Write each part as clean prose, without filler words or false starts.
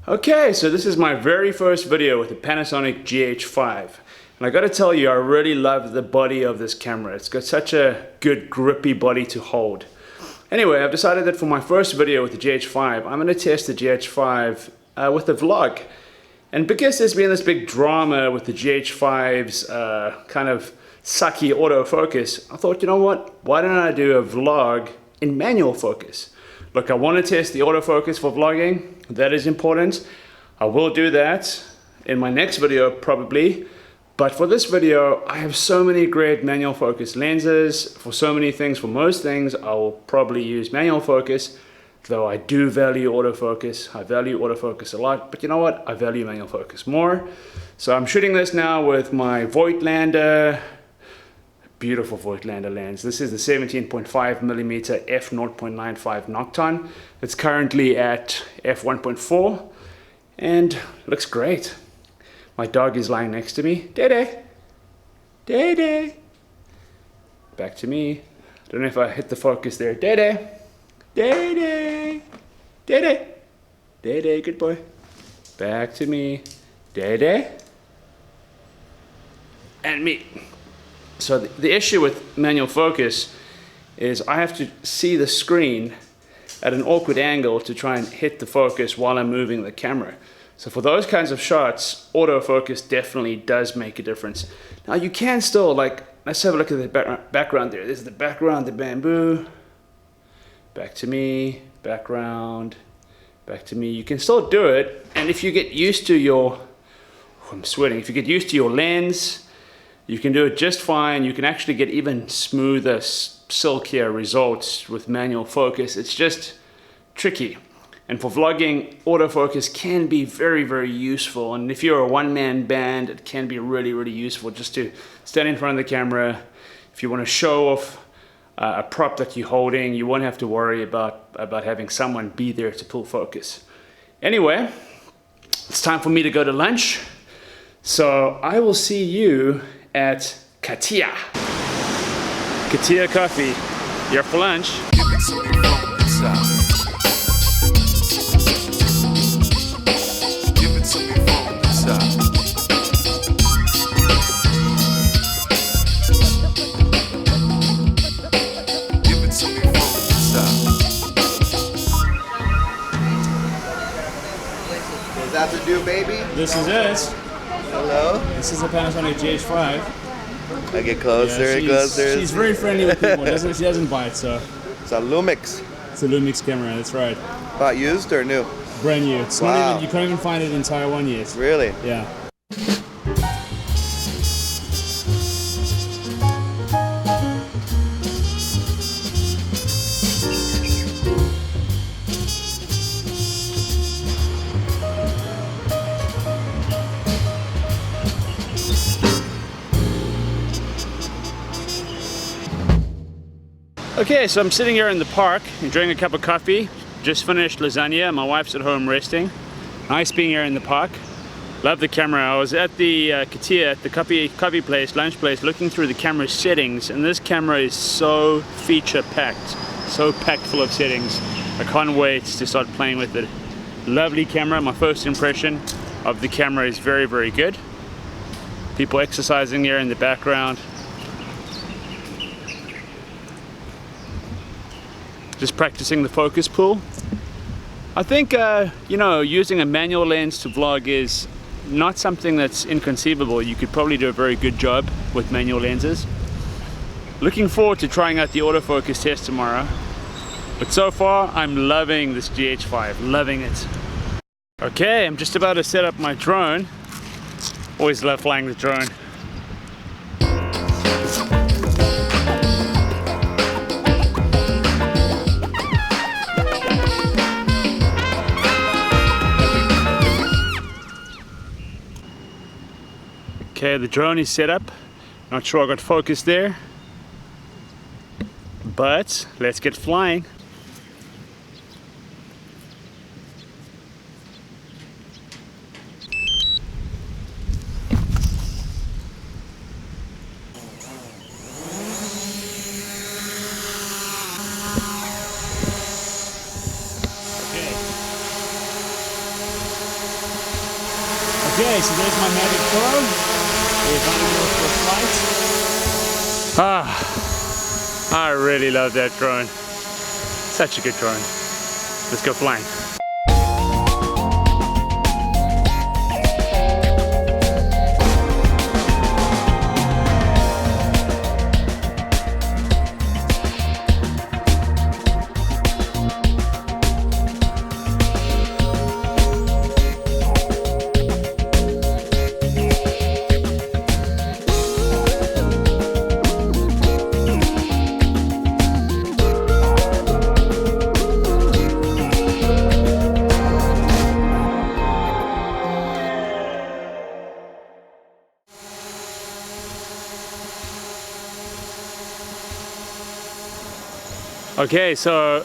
Okay, so this is my very first video with the Panasonic GH5. And I gotta tell you, I really love the body of this camera. It's got such a good grippy body to hold. Anyway, I've decided that for my first video with the GH5, I'm gonna test the GH5 with a vlog. And because there's been this big drama with the GH5's kind of sucky autofocus, I thought, you know what? Why don't I do a vlog in manual focus? Look, I want to test the autofocus for vlogging. That is important. I will do that in my next video probably. But for this video, I have so many great manual focus lenses. For so many things, for most things, I will probably use manual focus. Though I do value autofocus. I value autofocus a lot. But you know what? I value manual focus more. So I'm shooting this now with my Voigtlander. Beautiful Voigtlander lens. This is the 17.5mm f/0.95 Nocton. It's currently at f/1.4 and looks great. My dog is lying next to me. Dede! Dede! Back to me. I don't know if I hit the focus there. Dede! Dede! Dede! Dede, good boy. Back to me. Dede! And me. So the issue with manual focus is I have to see the screen at an awkward angle to try and hit the focus while I'm moving the camera. So for those kinds of shots, autofocus definitely does make a difference. Now you can still, like, let's have a look at the background there. This is the background, the bamboo. Back to me, background, back to me. You can still do it, and if you get used to your, I'm sweating, if you get used to your lens, you can do it just fine. You can actually get even smoother, silkier results with manual focus. It's just tricky. And for vlogging, autofocus can be very, very useful. And if you're a one-man band, it can be really, really useful just to stand in front of the camera. If you want to show off a prop that you're holding, you won't have to worry about having someone be there to pull focus. Anyway, it's time for me to go to lunch. So I will see you at Katia. Katia Coffee. Here for lunch. Give it to me from the top. Give it to me from the top. Give it to me from the top. Is that the new baby? This is it. Hello? This is a Panasonic GH5. I get closer and closer. She's very friendly with people. She doesn't bite, so. It's a Lumix. It's a Lumix camera, that's right. Bought used or new? Brand new. It's Wow. not even, you can't even find it in Taiwan yet. Really? Yeah. Okay, so I'm sitting here in the park, enjoying a cup of coffee. Just finished lasagna. My wife's at home resting. Nice being here in the park. Love the camera. I was at the Katia, at the coffee place, lunch place, looking through the camera settings, and this camera is so feature packed, so packed full of settings. I can't wait to start playing with it. Lovely camera. My first impression of the camera is very, very good. People exercising here in the background. Just practicing the focus pull. I think, you know, using a manual lens to vlog is not something that's inconceivable. You could probably do a very good job with manual lenses. Looking forward to trying out the autofocus test tomorrow. But so far, I'm loving this GH5, loving it. Okay, I'm just about to set up my drone. Always love flying the drone. Okay, the drone is set up. Not sure I got focus there, but let's get flying. Okay, so there's my Mavic Pro. We're going to go for a flight. I really love that drone. Such a good drone. Let's go flying. Okay, so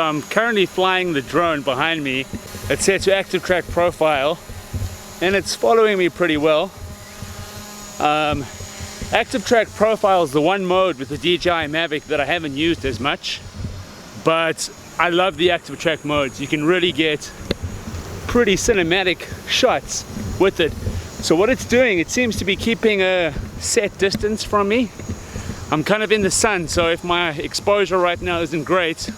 I'm currently flying the drone behind me. It's set to active track profile and it's following me pretty well. Active track profile is the one mode with the DJI Mavic that I haven't used as much, but I love the active track modes. You can really get pretty cinematic shots with it. So what it's doing, it seems to be keeping a set distance from me. I'm kind of in the sun, so if my exposure right now isn't great,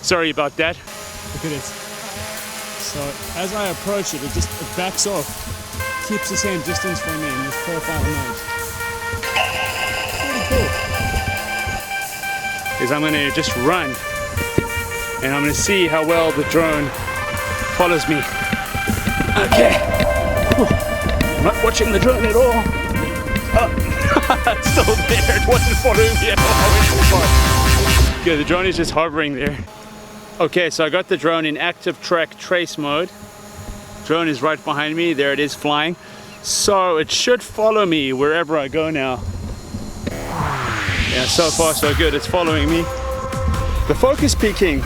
sorry about that. Look at it. So as I approach it, it backs off, keeps the same distance from me in this profile mode. Pretty cool. Is I'm going to just run, and I'm going to see how well the drone follows me. Okay. I'm not watching the drone at all. Oh. It's still there, it wasn't following me at all. Okay, the drone is just hovering there. Okay, so I got the drone in active track trace mode. Drone is right behind me, there it is flying. So it should follow me wherever I go now. Yeah, so far so good, it's following me. The focus peaking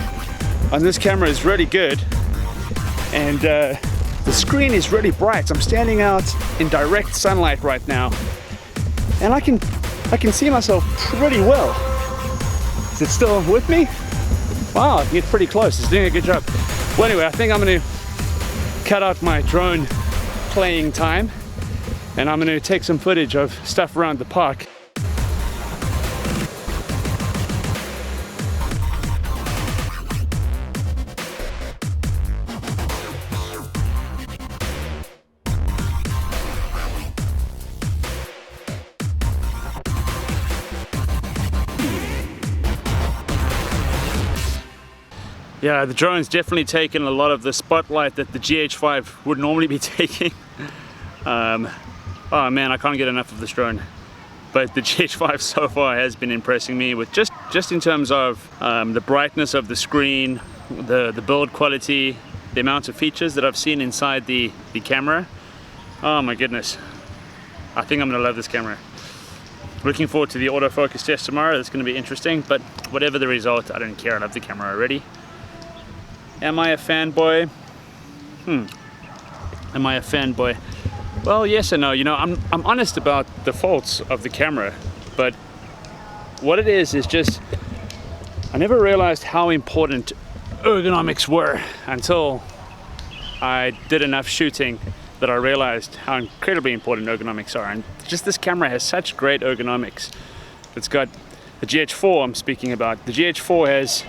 on this camera is really good. And the screen is really bright. I'm standing out in direct sunlight right now. And I can see myself pretty well. Is it still with me? Wow, I can get pretty close. It's doing a good job. Well, anyway, I think I'm going to cut out my drone playing time, and I'm going to take some footage of stuff around the park. Yeah, the drone's definitely taken a lot of the spotlight that the GH5 would normally be taking. Oh man, I can't get enough of this drone. But the GH5 so far has been impressing me with just in terms of the brightness of the screen, the build quality, the amount of features that I've seen inside the camera. Oh my goodness. I think I'm gonna love this camera. Looking forward to the autofocus test tomorrow. That's gonna be interesting, but whatever the result, I don't care. I love the camera already. Am I a fanboy? Am I a fanboy? Well, yes and no. You know, I'm honest about the faults of the camera, but what it is just I never realized how important ergonomics were until I did enough shooting that I realized how incredibly important ergonomics are. And just this camera has such great ergonomics. It's got the GH4 I'm speaking about. The GH4 has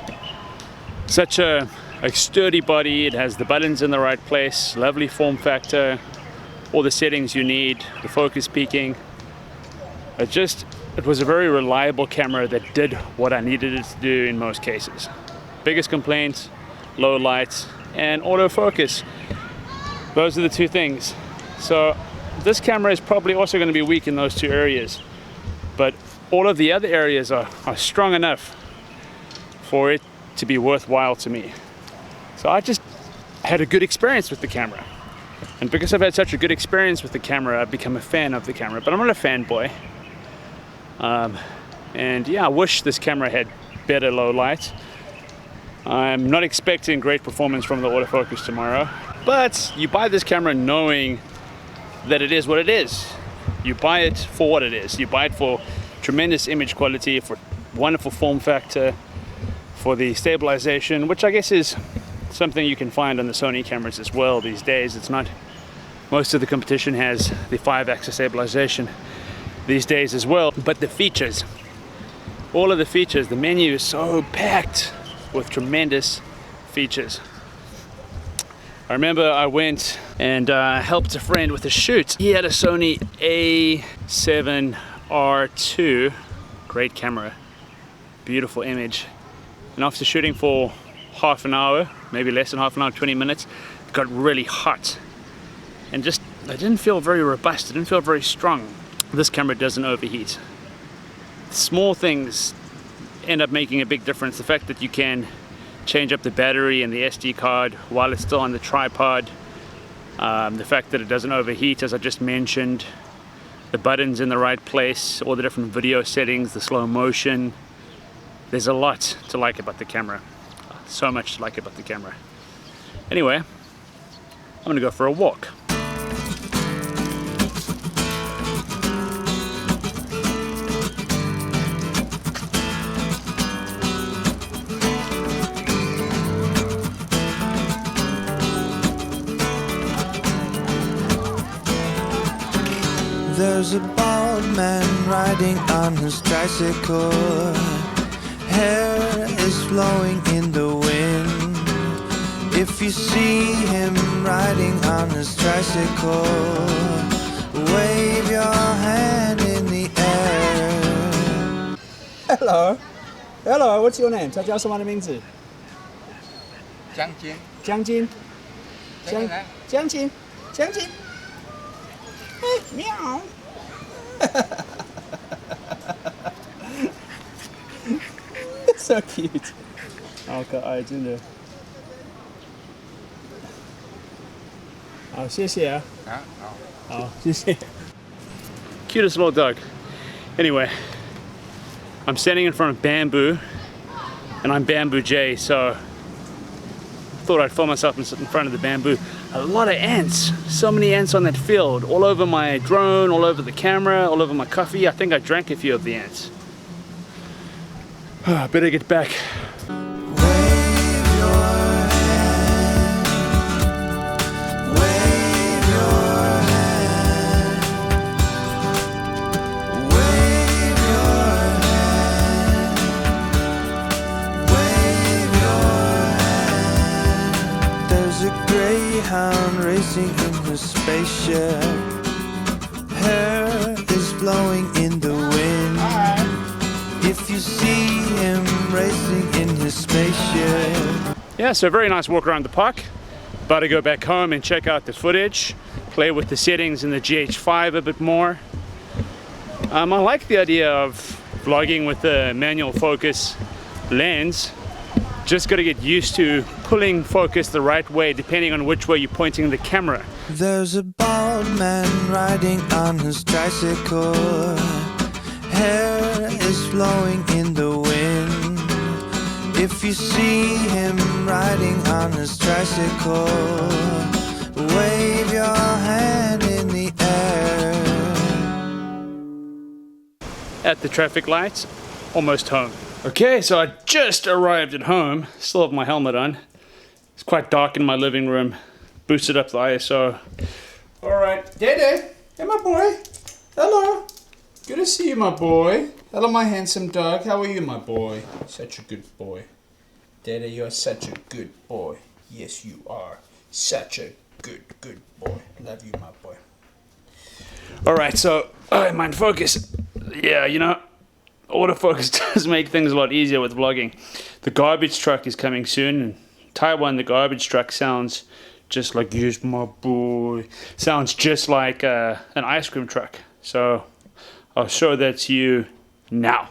such a sturdy body, it has the buttons in the right place, lovely form factor, all the settings you need, the focus peaking. It was a very reliable camera that did what I needed it to do in most cases. Biggest complaints, low light and autofocus. Those are the two things. So this camera is probably also going to be weak in those two areas, but all of the other areas are strong enough for it to be worthwhile to me. So I just had a good experience with the camera. And because I've had such a good experience with the camera, I've become a fan of the camera. But I'm not a fanboy. And yeah, I wish this camera had better low light. I'm not expecting great performance from the autofocus tomorrow. But you buy this camera knowing that it is what it is. You buy it for what it is. You buy it for tremendous image quality, for wonderful form factor, for the stabilization, which I guess is something you can find on the Sony cameras as well these days. It's not Most of the competition has the 5-axis stabilization these days as well. But the features, all of the features, the menu is so packed with tremendous features. I remember I went and helped a friend with a shoot. He had a Sony A7R2, great camera, beautiful image. And after shooting for half an hour, maybe less than half an hour, 20 minutes, it got really hot. And just, I didn't feel very robust, it didn't feel very strong. This camera doesn't overheat. Small things end up making a big difference. The fact that you can change up the battery and the SD card while it's still on the tripod, the fact that it doesn't overheat, as I just mentioned, the buttons in the right place, all the different video settings, the slow motion. There's a lot to like about the camera. So much to like about the camera. Anyway, I'm gonna go for a walk. There's a bald man riding on his tricycle. Hair is flowing in the wind. If you see him riding on his tricycle, wave your hand in the air. Hello. Hello, what's your name? 他叫什么的名字？将军，将军。来，将军。将军。哎，喵。So cute. 好可爱，真的。好，谢谢啊。啊，好。好，谢谢。 Cutest little dog. Anyway, I'm standing in front of bamboo, and I'm Bamboo J, so thought I'd film myself and sit in front of the bamboo. A lot of ants, so many ants on that field, all over my drone, all over the camera, all over my coffee. I think I drank a few of the ants. Better get back. Racing in his spaceship. Hair is blowing in the wind. If you see him racing in his spaceship. Yeah, so very nice walk around the park. About to go back home and check out the footage, play with the settings in the GH5 a bit more. I like the idea of vlogging with the manual focus lens. Just got to get used to pulling focus the right way depending on which way you're pointing the camera. There's a bald man riding on his tricycle. Hair is flowing in the wind. If you see him riding on his tricycle, wave your hand in the air. At the traffic lights, almost home. Okay, so I just arrived at home. Still have my helmet on. It's quite dark in my living room. Boosted up the ISO. Alright, Dede. Hey, my boy. Hello. Good to see you, my boy. Hello, my handsome dog. How are you, my boy? Such a good boy. Dede, you're such a good boy. Yes, you are. Such a good boy. Love you, my boy. Alright, so, mind focus. Yeah, you know, autofocus does make things a lot easier with vlogging. The garbage truck is coming soon. In Taiwan, the garbage truck sounds just like, yes, my boy. Sounds just like an ice cream truck. So I'll show that to you now.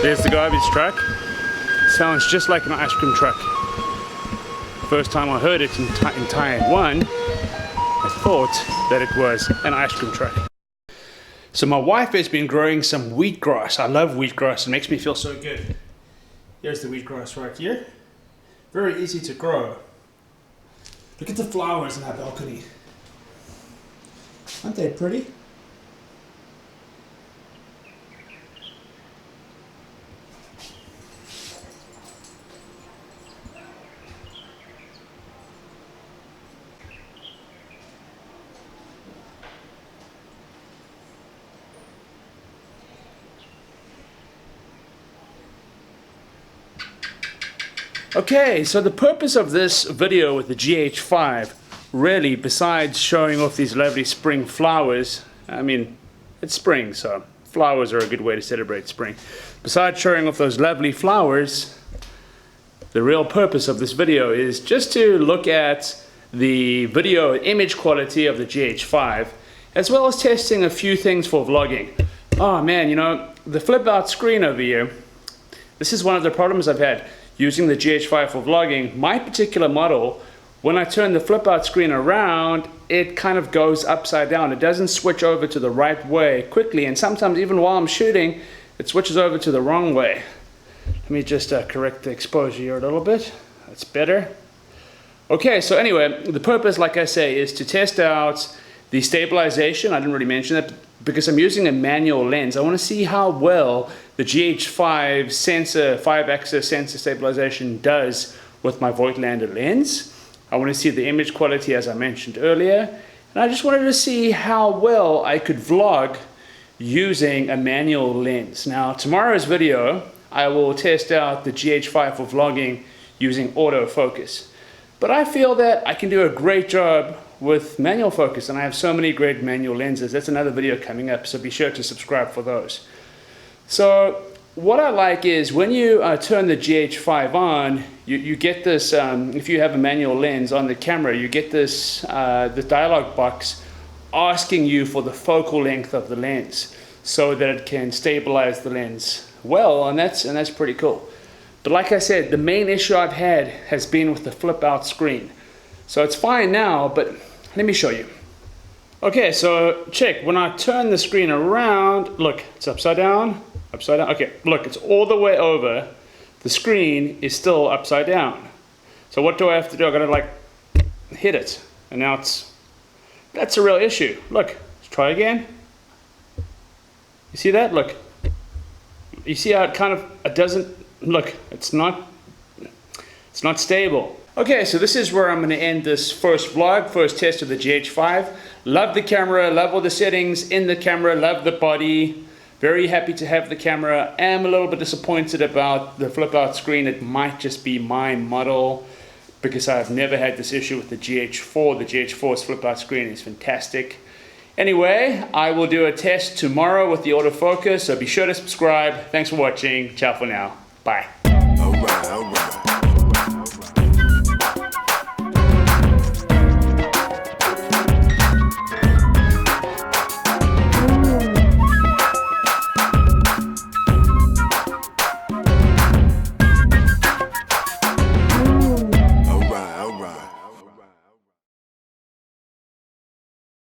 There's the garbage truck. Sounds just like an ice cream truck. First time I heard it in Taiwan, I thought that it was an ice cream truck. So my wife has been growing some wheatgrass. I love wheatgrass. It makes me feel so good. Here's the wheatgrass right here. Very easy to grow. Look at the flowers in our balcony. Aren't they pretty? Okay, so the purpose of this video with the GH5, really, besides showing off these lovely spring flowers, I mean, it's spring, so flowers are a good way to celebrate spring. Besides showing off those lovely flowers, the real purpose of this video is just to look at the video image quality of the GH5, as well as testing a few things for vlogging. Oh man, you know, the flip out screen over here, this is one of the problems I've had using the GH5 for vlogging. My particular model, when I turn the flip out screen around, it kind of goes upside down. It doesn't switch over to the right way quickly, and sometimes even while I'm shooting, it switches over to the wrong way. Let me just correct the exposure here a little bit. That's better. Okay, so anyway, the purpose, like I say, is to test out the stabilization. I didn't really mention that because I'm using a manual lens. I want to see how well the GH5 sensor, 5-axis sensor stabilization does with my Voigtlander lens. I want to see the image quality as I mentioned earlier. And I just wanted to see how well I could vlog using a manual lens. Now, tomorrow's video, I will test out the GH5 for vlogging using autofocus. But I feel that I can do a great job with manual focus, and I have so many great manual lenses. That's another video coming up, so be sure to subscribe for those. So what I like is when you turn the GH5 on, you get this, if you have a manual lens on the camera, you get this the dialog box asking you for the focal length of the lens so that it can stabilize the lens well, and that's pretty cool. But like I said, the main issue I've had has been with the flip out screen. So it's fine now, but let me show you. Okay, so check, when I turn the screen around, look, it's upside down. Okay, look, it's all the way over. The screen is still upside down. So what do I have to do? I gotta like hit it. And now that's a real issue. Look, let's try again. You see that? Look. You see how it doesn't, look, it's not stable. Okay, so this is where I'm gonna end this first vlog, first test of the GH5. Love the camera, love all the settings in the camera, love the body. Very happy to have the camera. Am a little bit disappointed about the flip out screen. It might just be my model because I've never had this issue with the GH4. The GH4's flip out screen is fantastic. Anyway, I will do a test tomorrow with the autofocus, so be sure to subscribe. Thanks for watching. Ciao for now. Bye. Alright, alright.